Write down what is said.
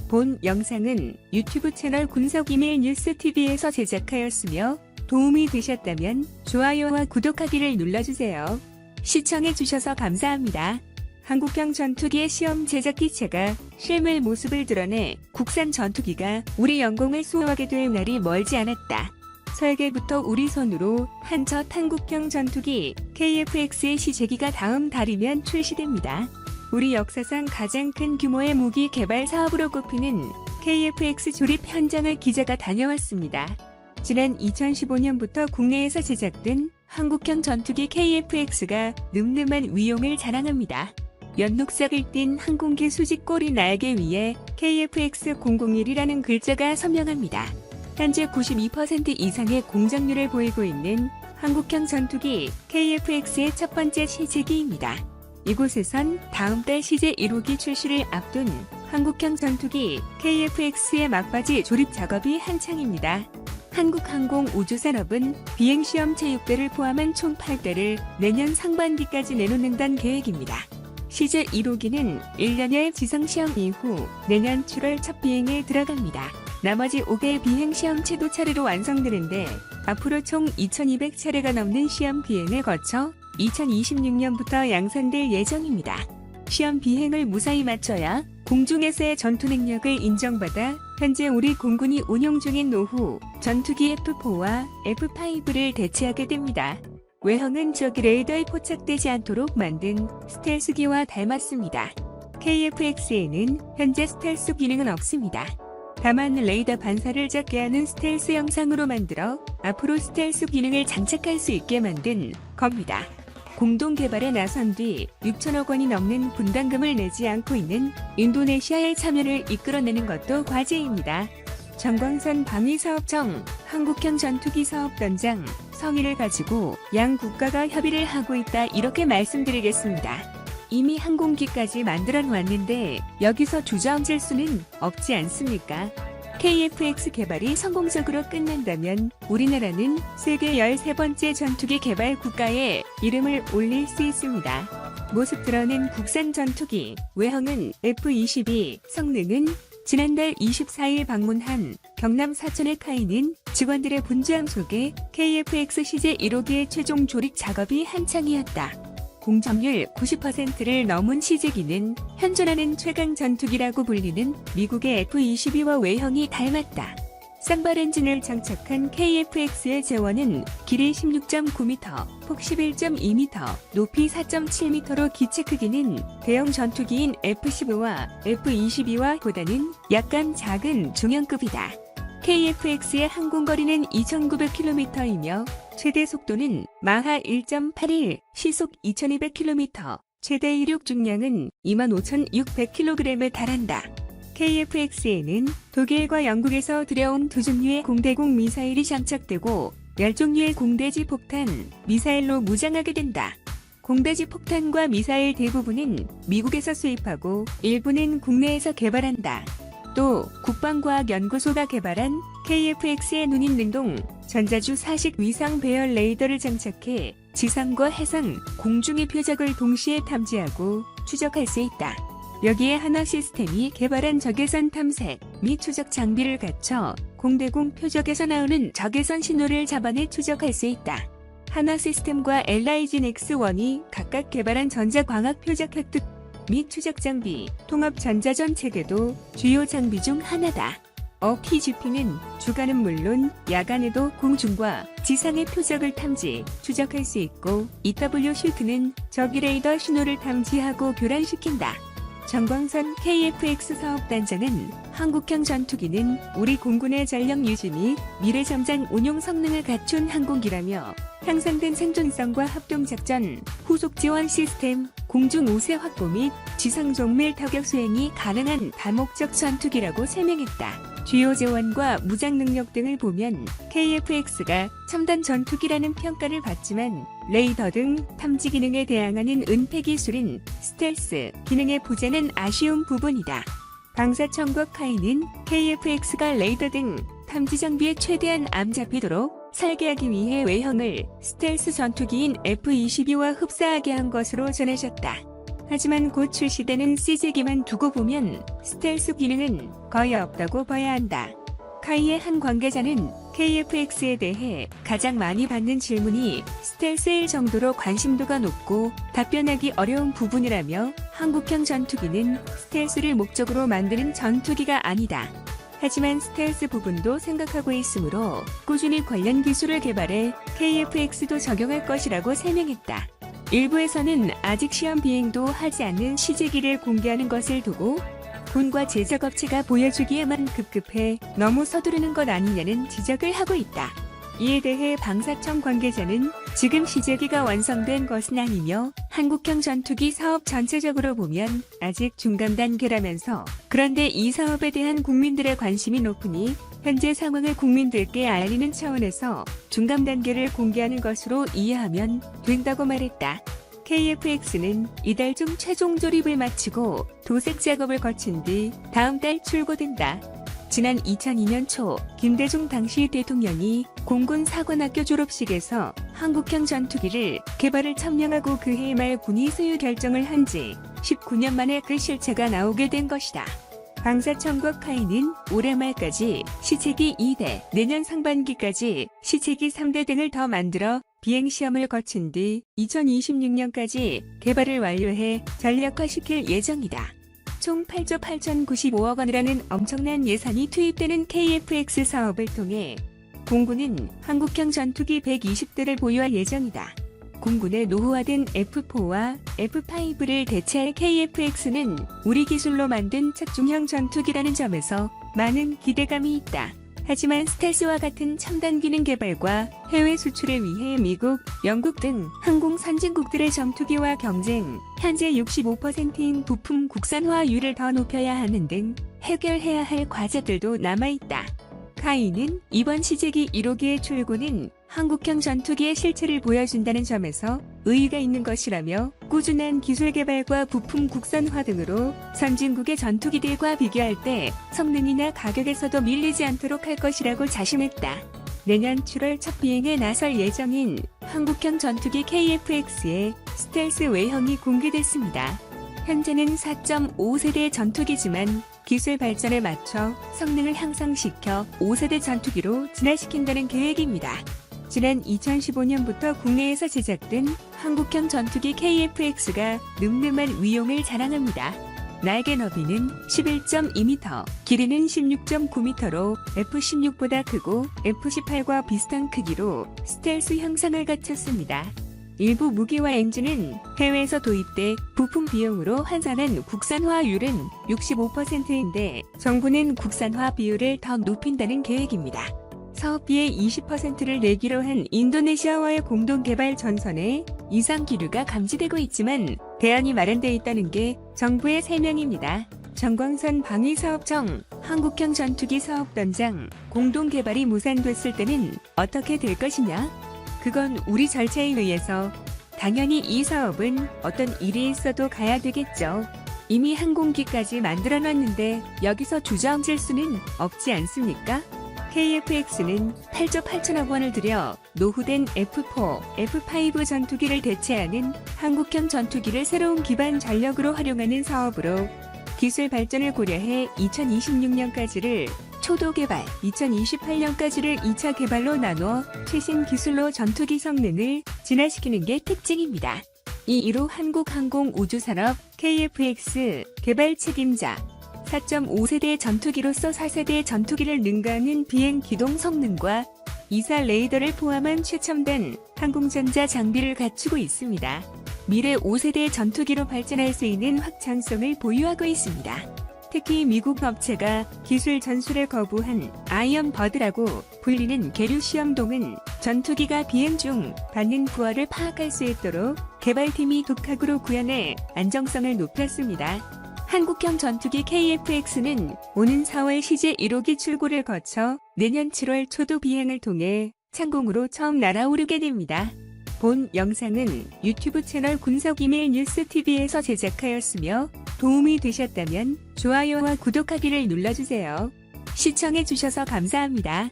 본 영상은 유튜브 채널 군석이밀 뉴스TV에서 제작하였으며 도움이 되셨다면 좋아요와 구독하기를 눌러주세요. 시청해주셔서 감사합니다. 한국형 전투기의 시험 제작 기체가 실물 모습을 드러내 국산 전투기가 우리 영공을 수호하게 될 날이 멀지 않았다. 설계부터 우리 손으로 한 첫 한국형 전투기 KF-X의 시제기가 다음 달이면 출시됩니다. 우리 역사상 가장 큰 규모의 무기 개발 사업으로 꼽히는 KF-X 조립 현장을 기자가 다녀왔습니다. 지난 2015년부터 국내에서 제작된 한국형 전투기 KF-X가 늠름한 위용을 자랑합니다. 연녹색을 띤 항공기 수직 꼬리 날개 위에 KF-X001이라는 글자가 선명합니다. 현재 92% 이상의 공정률을 보이고 있는 한국형 전투기 KF-X의 첫 번째 시제기입니다. 이곳에선 다음 달 시제 1호기 출시를 앞둔 한국형 전투기 KF-X의 막바지 조립 작업이 한창입니다. 한국항공우주산업은 비행시험 체육대를 포함한 총 8대를 내년 상반기까지 내놓는다는 계획입니다. 시제 1호기는 1년여 지상시험 이후 내년 7월 첫 비행에 들어갑니다. 나머지 5개의 비행시험 체도 차례로 완성되는데 앞으로 총 2200차례가 넘는 시험 비행을 거쳐 2026년부터 양산될 예정입니다. 시험 비행을 무사히 마쳐야 공중에서의 전투 능력을 인정받아 현재 우리 공군이 운용 중인 노후 전투기 F4와 F5를 대체하게 됩니다. 외형은 저기 레이더에 포착되지 않도록 만든 스텔스기와 닮았습니다. KF-X에는 현재 스텔스 기능은 없습니다. 다만 레이더 반사를 작게 하는 스텔스 영상으로 만들어 앞으로 스텔스 기능을 장착할 수 있게 만든 겁니다. 공동 개발에 나선 뒤 6천억 원이 넘는 분담금을 내지 않고 있는 인도네시아의 참여를 이끌어내는 것도 과제입니다. 정광선 방위사업청 한국형 전투기 사업단장 성의를 가지고 양 국가가 협의를 하고 있다 이렇게 말씀드리겠습니다. 이미 항공기까지 만들어 놓았는데 여기서 주저앉을 수는 없지 않습니까? KF-X 개발이 성공적으로 끝난다면 우리나라는 세계 13번째 전투기 개발 국가에 이름을 올릴 수 있습니다. 모습 드러낸 국산 전투기, 외형은 F-22, 성능은 지난달 24일 방문한 경남 사천의 카이는 직원들의 분주함 속에 KF-X 시제 1호기의 최종 조립 작업이 한창이었다. 공정률 90%를 넘은 시제기는 현존하는 최강 전투기라고 불리는 미국의 F-22와 외형이 닮았다. 쌍발 엔진을 장착한 KF-X의 제원은 길이 16.9m, 폭 11.2m, 높이 4.7m로 기체 크기는 대형 전투기인 F-15와 F-22와 보다는 약간 작은 중형급이다. KF-X의 항공거리는 2,900km이며 최대 속도는 마하 1.81, 시속 2,200km, 최대 이륙 중량은 25,600kg에 달한다. KF-X에는 독일과 영국에서 들여온 두 종류의 공대공 미사일이 장착되고 10종류의 공대지 폭탄, 미사일로 무장하게 된다. 공대지 폭탄과 미사일 대부분은 미국에서 수입하고 일부는 국내에서 개발한다. 또 국방과학연구소가 개발한 KF-X의 눈인 능동 전자주 사식 위상 배열 레이더를 장착해 지상과 해상, 공중의 표적을 동시에 탐지하고 추적할 수 있다. 여기에 하나 시스템이 개발한 적외선 탐색 및 추적 장비를 갖춰 공대공 표적에서 나오는 적외선 신호를 잡아내 추적할 수 있다. 하나 시스템과 LIG X1이 각각 개발한 전자광학 표적 획득 및 추적 장비, 통합 전자전 체계도 주요 장비 중 하나다. PGP는 주간은 물론 야간에도 공중과 지상의 표적을 탐지, 추적할 수 있고 EW-슈트는 저기 레이더 신호를 탐지하고 교란시킨다. 정광선 KF-X 사업단장은 한국형 전투기는 우리 공군의 전력 유지 및 미래 점장 운용 성능을 갖춘 항공기라며 향상된 생존성과 합동작전, 후속 지원 시스템, 공중 우세 확보 및 지상 정밀 타격 수행이 가능한 다목적 전투기라고 설명했다. 주요 재원과 무장 능력 등을 보면 KF-X가 첨단 전투기라는 평가를 받지만 레이더 등 탐지 기능에 대항하는 은폐 기술인 스텔스 기능의 부재는 아쉬운 부분이다. 방사청과 카이는 KF-X가 레이더 등 탐지 장비에 최대한 암잡히도록 설계하기 위해 외형을 스텔스 전투기인 F-22와 흡사하게 한 것으로 전해졌다. 하지만 곧 출시되는 CJ기만 두고 보면 스텔스 기능은 거의 없다고 봐야 한다. 카이의 한 관계자는 KF-X에 대해 가장 많이 받는 질문이 스텔스일 정도로 관심도가 높고 답변하기 어려운 부분이라며 한국형 전투기는 스텔스를 목적으로 만드는 전투기가 아니다. 하지만 스텔스 부분도 생각하고 있으므로 꾸준히 관련 기술을 개발해 KF-X도 적용할 것이라고 설명했다. 일부에서는 아직 시험 비행도 하지 않는 CJ기를 공개하는 것을 두고 군과 제작업체가 보여주기에만 급급해 너무 서두르는 것 아니냐는 지적을 하고 있다. 이에 대해 방사청 관계자는 지금 CJ기가 완성된 것은 아니며 한국형 전투기 사업 전체적으로 보면 아직 중간 단계라면서 그런데 이 사업에 대한 국민들의 관심이 높으니 현재 상황을 국민들께 알리는 차원에서 중간 단계를 공개하는 것으로 이해하면 된다고 말했다. KF-X는 이달 중 최종 조립을 마치고 도색 작업을 거친 뒤 다음 달 출고된다. 지난 2002년 초 김대중 당시 대통령이 공군 사관학교 졸업식에서 한국형 전투기를 개발을 첨령하고 그해 말 군이 소유 결정을 한 지 19년 만에 그 실체가 나오게 된 것이다. 방사청과 카이는 올해 말까지 시체기 2대, 내년 상반기까지 시체기 3대 등을 더 만들어 비행시험을 거친 뒤 2026년까지 개발을 완료해 전략화시킬 예정이다. 총 8조 8,095억 원이라는 엄청난 예산이 투입되는 KF-X 사업을 통해 공군은 한국형 전투기 120대를 보유할 예정이다. 공군의 노후화된 F4와 F5를 대체할 KF-X는 우리 기술로 만든 착중형 전투기라는 점에서 많은 기대감이 있다. 하지만 스텔스와 같은 첨단 기능 개발과 해외 수출을 위해 미국, 영국 등 항공 선진국들의 전투기와 경쟁, 현재 65%인 부품 국산화율을 더 높여야 하는 등 해결해야 할 과제들도 남아있다. 카이는 이번 CJ기 1호기의 출고는 한국형 전투기의 실체를 보여준다는 점에서 의의가 있는 것이라며 꾸준한 기술 개발과 부품 국산화 등으로 선진국의 전투기들과 비교할 때 성능이나 가격에서도 밀리지 않도록 할 것이라고 자신했다. 내년 7월 첫 비행에 나설 예정인 한국형 전투기 KF-X의 스텔스 외형이 공개됐습니다. 현재는 4.5세대 전투기지만 기술 발전에 맞춰 성능을 향상시켜 5세대 전투기로 진화시킨다는 계획입니다. 지난 2015년부터 국내에서 제작된 한국형 전투기 KF-X가 늠름한 위용을 자랑합니다. 날개 너비는 11.2m, 길이는 16.9m로 F-16보다 크고 F-18과 비슷한 크기로 스텔스 형상을 갖췄습니다. 일부 무기와 엔진은 해외에서 도입돼 부품 비용으로 환산한 국산화율은 65%인데 정부는 국산화 비율을 더 높인다는 계획입니다. 사업비의 20%를 내기로 한 인도네시아와의 공동개발 전선에 이상 기류가 감지되고 있지만 대안이 마련돼 있다는 게 정부의 설명입니다. 정광선 방위사업청 한국형 전투기 사업단장 공동개발이 무산됐을 때는 어떻게 될 것이냐? 그건 우리 절차에 의해서 당연히 이 사업은 어떤 일이 있어도 가야 되겠죠. 이미 항공기까지 만들어놨는데 여기서 주저앉을 수는 없지 않습니까? KF-X는 8조 8천억 원을 들여 노후된 F4, F5 전투기를 대체하는 한국형 전투기를 새로운 기반 전력으로 활용하는 사업으로 기술 발전을 고려해 2026년까지를 초도 개발, 2028년까지를 2차 개발로 나눠 최신 기술로 전투기 성능을 진화시키는 게 특징입니다. 이 이후 한국항공우주산업 KF-X 개발 책임자 4.5세대 전투기로서 4세대 전투기를 능가하는 비행 기동 성능과 이사 레이더를 포함한 최첨단 항공전자 장비를 갖추고 있습니다. 미래 5세대 전투기로 발전할 수 있는 확장성을 보유하고 있습니다. 특히 미국 업체가 기술 전수를 거부한 아이언 버드라고 불리는 계류 시험동은 전투기가 비행 중 받는 부하를 파악할 수 있도록 개발팀이 독학으로 구현해 안정성을 높였습니다. 한국형 전투기 KF-X는 오는 4월 CJ 1호기 출고를 거쳐 내년 7월 초도 비행을 통해 창공으로 처음 날아오르게 됩니다. 본 영상은 유튜브 채널 군석이메일 뉴스TV에서 제작하였으며 도움이 되셨다면 좋아요와 구독하기를 눌러주세요. 시청해주셔서 감사합니다.